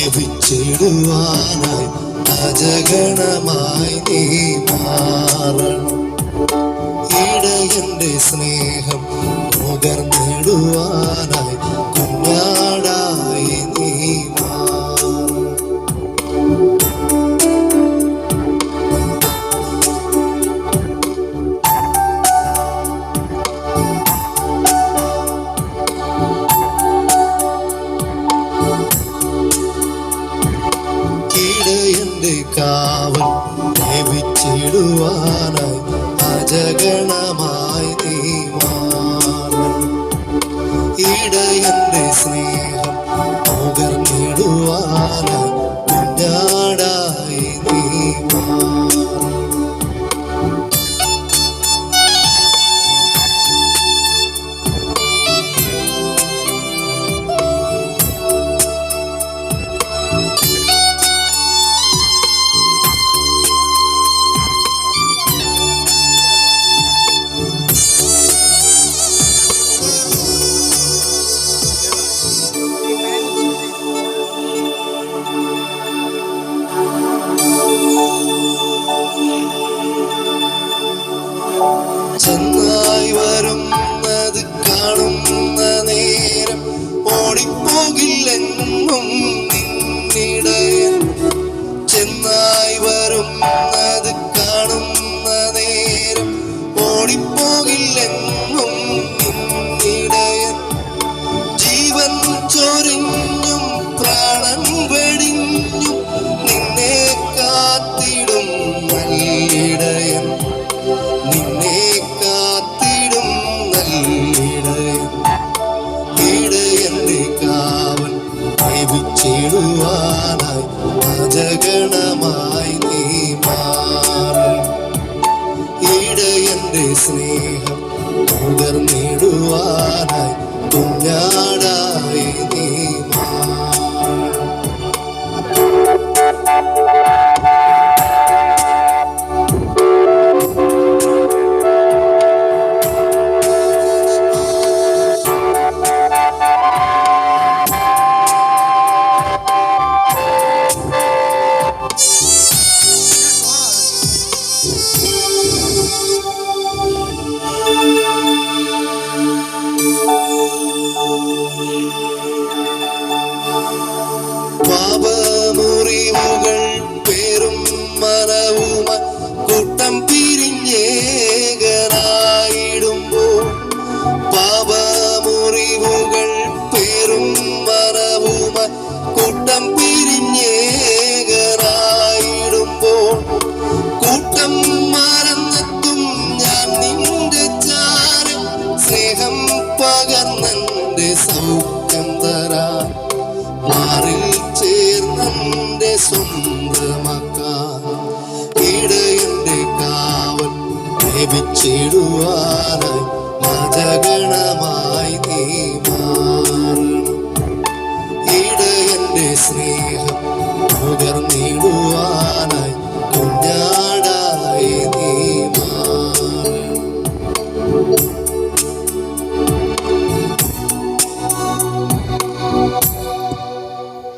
സേവിച്ചിടുവാനായി അജഗണമായി നീ മാറണം. ഇടയന്റെ സ്നേഹം നുകർന്നിടുവാനായി കുഞ്ഞാടായി നീ മാറണം. ഇടയന്റെ കാവൽ ലഭിച്ചിടുവാനായി അജഗണമായി നീ മാറണം. ഇടയന്റെ സ്നേഹം നുകർന്നിടുവാനായി കുഞ്ഞാടായി നീ മാറണം. ചെന്നായി വരുന്നത് കാണുന്ന നേരം ഓടിപ്പോകില്ലെന്നും നിന്നിടയൻ. ചെന്നായി വരുന്നത് കാണുന്ന നേരം ഓടിപ്പോകില്ലെന്നും നിന്നിടയൻ. ജീവൻ ചൊരിഞ്ഞും പ്രാണൻ വെടിഞ്ഞും നിന്നെ കാത്തിടും നല്ലിടയൻ. നിന്നെ കാത്തിടും നല്ലിടയൻ. ഇടയന്റെ കാവൽ ലഭിച്ചിടുവാനായി അജഗണമായി നീ മാറണം. ഇടയന്റെ സ്നേഹം നുകർന്നിടുവാനായി കുഞ്ഞാടായി നീ മാറണം. പാപമുറിവുകൾ പേരും മനവുമ കൂട്ടം പിരിഞ്ഞേകനായിടുമ്പോൾ. പാപമുറിവുകൾ പേരും മനവുമ കൂട്ടം പിരിഞ്ഞേകനായിടുമ്പോൾ. കൂട്ടം മറന്നെത്തും ഞാൻ നിന്റെ ചാരം. സ്നേഹം പകർന്നെന്റെ സൗഖ്യം തരാൻ മാറിൽ ചേർന്നെന്റെ സ്വന്തമാക്കാൻ. ഇടയന്റെ കാവൽ ലഭിച്ചിടുവാനായി അജഗണമായി നീ മാറണം. ഇടയന്റെ സ്നേഹം നുകർന്നിടുവാനായി